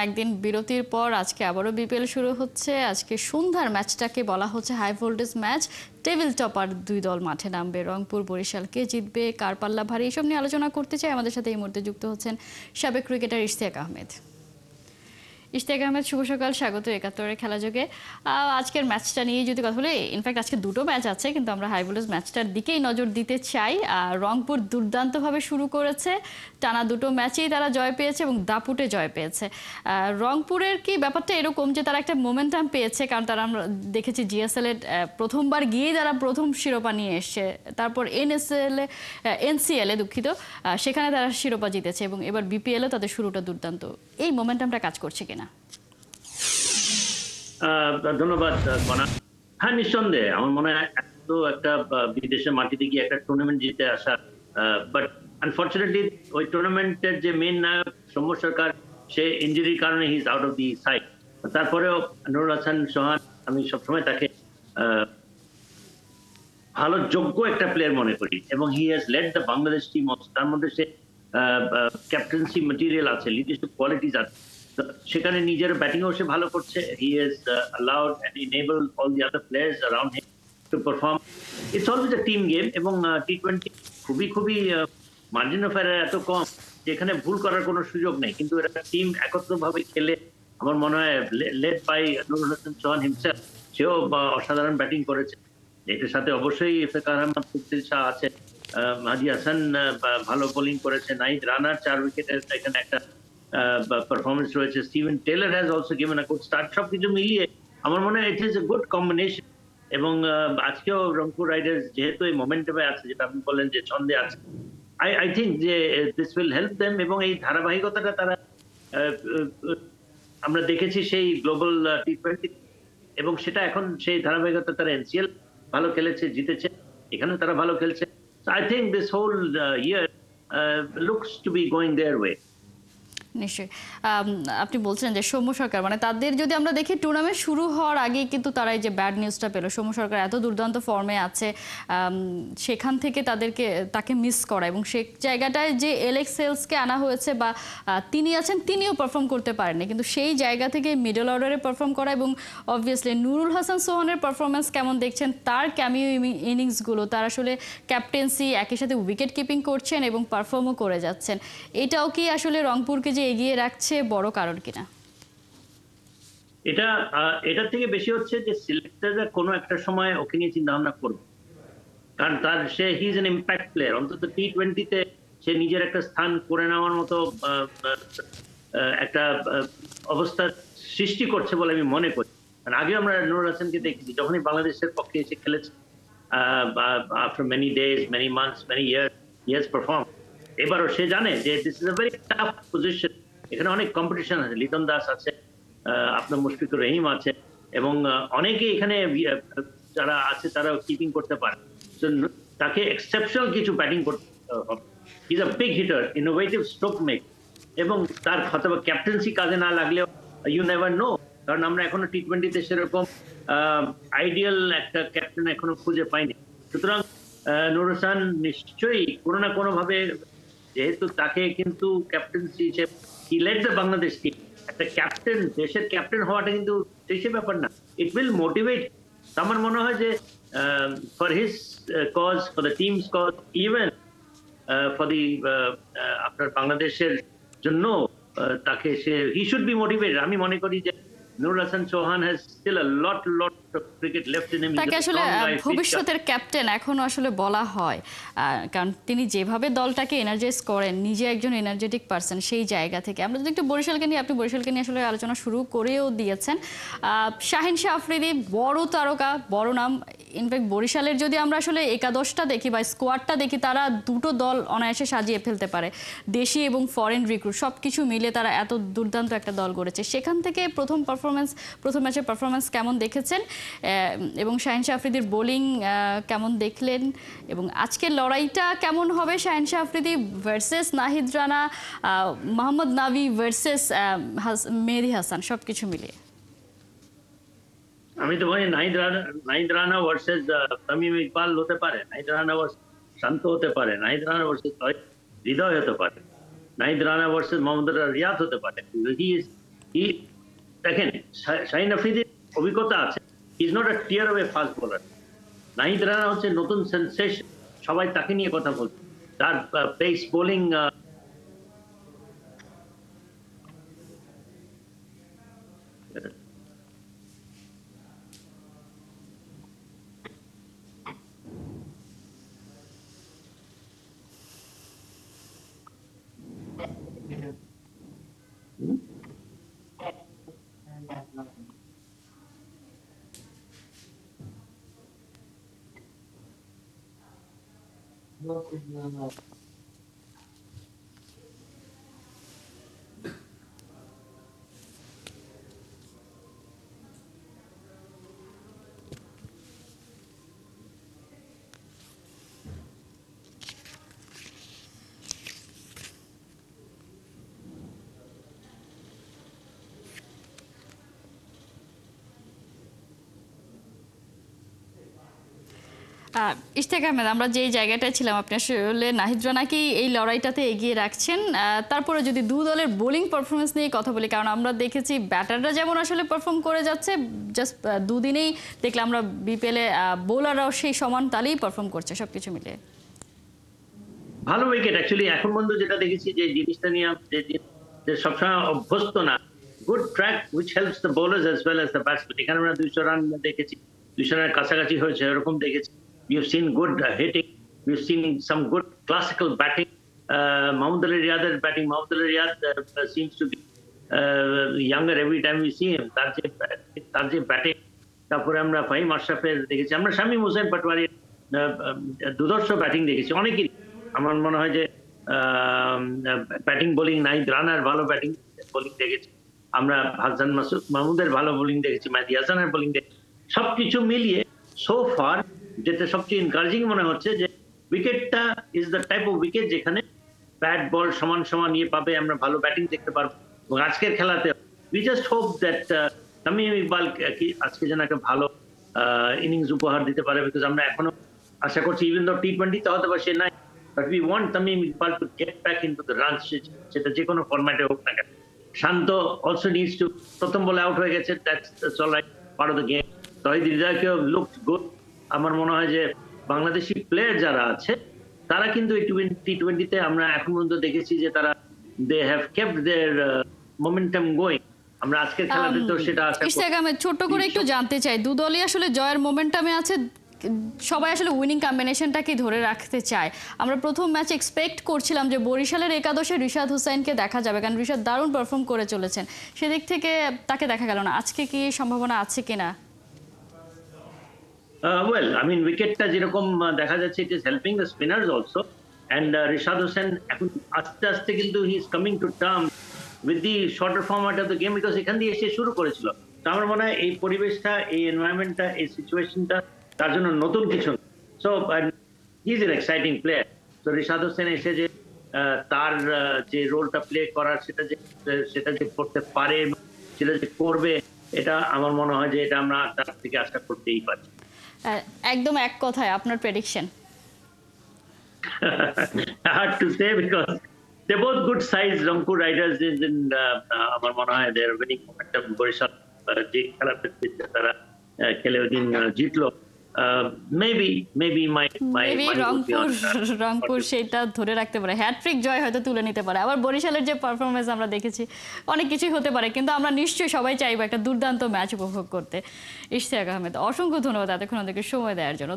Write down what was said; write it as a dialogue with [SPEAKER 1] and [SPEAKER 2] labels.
[SPEAKER 1] একদিন বিরতির পর আজকে আবারও বিপিএল শুরু হচ্ছে। আজকে সন্ধ্যার ম্যাচটাকে বলা হচ্ছে high voltage match. Table topper দুই দল মাঠে নামবে। রংপুর বরিশালকে জিতবে, কার পাল্লা ভারী, এসব নিয়ে আলোচনা করতে চাই। আমাদের সাথে এই মুহূর্তে যুক্ত হচ্ছেন সাবেক ক্রিকেটার ইশতিয়াক আহমেদ। ইশতিয়াক আহমেদ, শুভ সকাল, স্বাগত একাত্তরের খেলা যোগে। আজকের ম্যাচটা নিয়ে যদি কথা বলি, ইনফ্যাক্ট আজকে দুটো ম্যাচ আছে, কিন্তু আমরা হাই ভোল্টেজ ম্যাচটার দিকেই নজর দিতে চাই। রংপুর দুর্দান্তভাবে শুরু করেছে, টানা দুটো ম্যাচেই তারা জয় পেয়েছে এবং দাপুটে জয় পেয়েছে। রংপুরের কি ব্যাপারটা এরকম যে তারা একটা মোমেন্টাম পেয়েছে, কারণ তারা আমরা দেখেছি জিএসএল এর প্রথমবার গিয়েই তারা প্রথম শিরোপা নিয়ে এসছে, তারপর এনসিএল এ দুঃখিত, সেখানে তারা শিরোপা জিতেছে এবং এবার বিপিএলও তাদের শুরুটা দুর্দান্ত। এই মোমেন্টামটা কাজ করছে কিনা?
[SPEAKER 2] ধন্যবাদ কনা। হ্যাঁ, নিঃসন্দেহে আমার মনে হয় তো একটা বিদেশের মাটিতে গিয়ে একটা টুর্নামেন্ট জিতে আসা, বাট আনফর্চুনেটলি ওই টুর্নামেন্টের যে মেন নায়ক সৌম্য সরকার, সে ইনজুরির কারণে he is out of the side. তারপরেও নুরুল হাসান সোহান, আমি সবসময় তাকে ভালো যোগ্য একটা প্লেয়ার মনে করি এবং he has led the Bangladesh team. তার মধ্যে সে ক্যাপ্টেন্সি ম্যাটেরিয়াল আছে, লিডারশিপ কোয়ালিটিস আছে, সেখানে নিজের ব্যাটিংও সে ভালো করছে। He has allowed and enabled all the other players around him to perform. It's always a team game এবং টি-20 খুবই মার্জিন অফ এরর এত কম যেখানে ভুল করার কোনো সুযোগ নেই, কিন্তু এরা টিম একত্রভাবে খেলে আমার মনে হয় led by Nurul Hasan Sohan himself, সেও অসাধারণ ব্যাটিং করেছে। এটার সাথে অবশ্যই ইফতেখার আহমেদ মুফতির শাহ আছে, মাহদী হাসান ভালো বোলিং করেছে, নাহিদ রানার 4 উইকেটের এখানে একটা পারফরমেন্স রয়েছে, Steven Taylor has also given a good start. সবকিছু মিলিয়ে আমার মনে হয় it is a good combination. এবং আজকেও রংপুর রাইডার্স যেহেতু এই মোমেন্টামে আছে, যেটা আপনি বললেন যে ছন্দে আছে, আই থিঙ্ক যে দিস উইল হেল্প দেম। এবং এই ধারাবাহিকতাটা তারা আমরা দেখেছি সেই গ্লোবাল টি-20 এবং সেটা এখন সেই ধারাবাহিকতা তারা এনসিএল ভালো খেলেছে, জিতেছে, এখানে তারা ভালো খেলছে। I think this whole year looks to be going their way.
[SPEAKER 1] নিশ্চয়ই। আপনি বলছেন যে সৌম্য সরকার, মানে তাদের যদি আমরা দেখি টুর্নামেন্ট শুরু হওয়ার আগেই কিন্তু তারা এই যে ব্যাড নিউজটা পেল, সৌম্য সরকার এত দুর্দান্ত ফর্মে আছে, সেখান থেকে তাকে মিস করা এবং সেই জায়গাটায় যে এলেক্স সেলসকে আনা হয়েছে বা তিনি আছেন, তিনিও পারফর্ম করতে পারেননি, কিন্তু সেই জায়গা থেকে মিডল অর্ডারে পারফর্ম করা এবং অবভিয়াসলি নুরুল হাসান সোহানের পারফরমেন্স কেমন দেখছেন, তার ক্যামিও ইনিংসগুলো, তার আসলে ক্যাপ্টেন্সি, একই সাথে উইকেট কিপিং করছেন এবং পারফর্মও করে যাচ্ছেন, এটাও কি আসলে রংপুরকে যে এগিয়ে রাখছে বড় কারণ কিনা?
[SPEAKER 2] এটার থেকে বেশি হচ্ছে যে সিলেক্টররা কোনো একটা সময় ওকে নিয়ে চিন্তা ভাবনা করবে, কারণ he is an impact player. অন্তত টি-20-তে সে নিজের একটা স্থান করে নেওয়ার মতো একটা অবস্থা সৃষ্টি করছে বলে আমি মনে করি। কারণ আগে আমরা নুরুল হাসানকে দেখেছি যখনই বাংলাদেশের পক্ষে এসে খেলেছে, after many days, many months, many year, he has perform. এবারও সে জানে যে this is a very tough position, এখানে অনেক কম্পিটিশন আছে, লিটন দাস আছে, আপনার মুশফিকুর রহিম আছে এবং অনেকে এখানে যারা আছে তারা কিপিং করতে পারে। তাকে এক্সেপশনাল কিছু ব্যাটিং করতে হবে। He is a big hitter, innovative stroke make, এবং তার হয়তো ক্যাপ্টেন্সি কাজে না লাগলেও ইউ নেভার নো, কারণ আমরা এখনো টি-20-তে সেরকম আইডিয়াল একটা ক্যাপ্টেন এখনো খুঁজে পাইনি। সুতরাং নুরুল হাসান নিশ্চয়ই কোনো না কোনো ভাবে, যেহেতু তাকে কিন্তু captaincy he led the Bangladesh team, একটা ক্যাপ্টেন, দেশের ক্যাপ্টেন হওয়াটা কিন্তু সেই ব্যাপার না, ইট উইল মোটিভেট। আমার মনে হয় যে for his cause, for the teams cause, even for the আপনার বাংলাদেশের জন্য তাকে হি শুড বি মোটিভেটেড। আমি মনে করি যে Nurul Hasan Sohan has still a lot of cricket left in him.
[SPEAKER 1] তাকে আসলে ভবিষ্যতের ক্যাপ্টেন এখনো আসলে বলা হয়, কারণ তিনি যেভাবে দলটাকে এনার্জাইজ করেন, নিজে একজন এনার্জেটিক পারসন, সেই জায়গা থেকে। আমরা যদি একটু বরিশালকে নিয়ে, আপনি বরিশালকে নিয়ে আসলে আলোচনা শুরু করেও দিয়েছেন। শাহিন শাহ আফ্রিদি বড় তারকা, বড় নাম। ইনফ্যাক্ট বরিশালের যদি আমরা আসলে একাদশটা দেখি বা স্কোয়াডটা দেখি, তারা দুটো দল অনায়াসে সাজিয়ে ফেলতে পারে, দেশি এবং ফরেন রিক্রুট সব কিছু মিলে তারা এত দুর্দান্ত একটা দল গড়েছে। সেখান থেকে প্রথম ম্যাচের পারফরমেন্স কেমন দেখেছেন এবং শাহিন শাহ আফ্রিদির বোলিং কেমন দেখলেন, এবং আজকের লড়াইটা কেমন হবে শাহিন শাহ আফ্রিদি ভার্সেস নাহিদ রানা, মোহাম্মদ নাবি ভার্সেস মেহেদী হাসান, সবকিছু মিলিয়ে?
[SPEAKER 2] আমি তো বলি নাহিদ রানা ভার্সেস তামিম ইকবাল হতে পারে, নাহিদ রানা ভার্সেস শান্ত হতে পারে, নাহিদ রানা ভার্সেস হৃদয় হতে পারে, নাহিদ রানা ভার্সেস মোহাম্মদ রিয়াদ হতে পারে। হি ইজ দেখেন শাহিন আফ্রিদির অভিজ্ঞতা আছে, is not a tier of a fast bowler. Nahid Rana হচ্ছে নতুন সেন্সেশন, সবাই তাকে নিয়ে কথা বলছে, তার পেস বোলিং
[SPEAKER 1] ইশতিয়াক আহমেদ, আমরা যেই জায়গাটায় ছিলাম, আপনি আসলে নাহিদ রানাকেই এই লড়াইটাতে এগিয়ে রাখছেন। তারপরে যদি দু দলের বোলিং পারফরমেন্স নিয়ে কথা বলি, কারণ আমরা দেখেছি ব্যাটাররা যেমন আসলে পারফর্ম করে যাচ্ছে, জাস্ট দুদিনেই দেখলাম আমরা বিপিএলে বোলাররাও সেই সমান তালেই পারফর্ম করছে সবকিছু মিলিয়ে।
[SPEAKER 2] ভালো উইকেট অ্যাকচুয়ালি এখন পর্যন্ত যেটা দেখেছি, যে জিনিসটা নিয়ে যে সবসময় অভ্যস্ত না, good track which helps the bowlers as well as the batsman. এখানে আমরা 200 রান দেখেছি, 200 রানের কাছাকাছি হয়েছে, এরকম দেখেছি। You've seen good hitting. You've seen some good classical batting. Mahmood Ali Riyad's batting. Mahmood Ali Riyad seems to be younger every time we see him. তার যে ব্যাটিং, তারপরে আমরা ফাহিম আশরাফের দেখেছি, আমরা শামীম হোসেন পাটোয়ারির দুর্ধর্ষ ব্যাটিং দেখেছি অনেকেই। আমার মনে হয় যে ব্যাটিং বোলিং নাহিদ রানার ভালো ব্যাটিং বোলিং দেখেছি আমরা, হাসান মাহমুদের ভালো বোলিং দেখেছি, মেহেদী হাসানের বোলিং দেখেছি। সবকিছু মিলিয়ে সো ফার যেটা সবচেয়ে এনকারেজিং মনে হচ্ছে যে উইকেটটা is the type of wicket যেখানে ব্যাট বল সমান সমান ইয়ে পাবে, আমরা ভালো ব্যাটিং দেখতে পারবো। এবং আজকের খেলাতে we just hope that Tamim Iqbal আজকে যেন একটা ভালো ইনিংস উপহার দিতে পারে, বিকজ আমরা এখনো আশা করছি ইভেন দো টি20 হতে পারে সে নাই, but we want Tamim Iqbal to get back into the runs, সেটা যে কোনো ফরম্যাটে হোক না কেন। শান্ত অলসো নিডস টু, প্রথম বলে আউট হয়ে গেছে, that's all right, part of the game. Towhid হৃদয়কেও লুকড গুড। আমার মনে হয় যে বাংলাদেশি প্লেয়ার যারা আছে তারা কিন্তু এই টি20তে আমরা এখন পর্যন্ত দেখেছি যে তারা they have kept their momentum going. আমরা আজকের খেলাতে তো সেটা আশা করি।
[SPEAKER 1] ইশতিয়াক আহমেদ, ছোট্ট করে একটু জানতে চাই, দু দলই আসলে জয়ের মোমেন্টামে আছে, সবাই আসলে উইনিং কম্বিনেশনটাকে ধরে রাখতে চায়। আমরা প্রথম ম্যাচ এক্সপেক্ট করছিলাম যে বরিশালের একাদশে রিশাদ হুসাইনকে দেখা যাবে, কারণ রিশাদ দারুণ পারফর্ম করে চলেছেন, সেদিক থেকে তাকে দেখা গেল না। আজকে কি সম্ভাবনা আছে কিনা?
[SPEAKER 2] ওয়েল, আই মিন উইকেটটা যেরকম দেখা যাচ্ছে, it is helping the spinners also, and Rishad Hossain এখন আস্তে আস্তে কিন্তু he is coming to term with the shorter format of the game, because এখান দিয়ে এসে শুরু করেছিল। তো আমার মনে হয় এই পরিবেশটা, এই এনভায়রনমেন্টটা, এই সিচুয়েশনটা তার জন্য নতুন কিছু। So he is an exciting player. তো রিশাদ হোসেন এসে যে তার যে রোলটা প্লে করার, সেটা যে করতে পারে, সেটা যে করবে, এটা আমার মনে হয় যে এটা আমরা তার থেকে আশা করতেই পারি।
[SPEAKER 1] একদম এক কথায় আপনার prediction?
[SPEAKER 2] Hard to say because they're both good size. Rangpur Riders is in আমার মনে হয় they are winning momentum. Barishal যে খেলাতে তারা খেলে ওই দিন জিতলো, মেবি
[SPEAKER 1] রংপুর সেটা ধরে রাখতে পারে, হ্যাট্রিক জয় হয়তো তুলে নিতে পারে। আবার বরিশালের যে পারফরমেন্স আমরা দেখেছি, অনেক কিছুই হতে পারে, কিন্তু আমরা নিশ্চয়ই সবাই চাইবো একটা দুর্দান্ত ম্যাচ উপভোগ করতে। ইশতিয়াক আহমেদ, অসংখ্য ধন্যবাদ এতক্ষণ আমাদেরকে সময় দেওয়ার জন্য।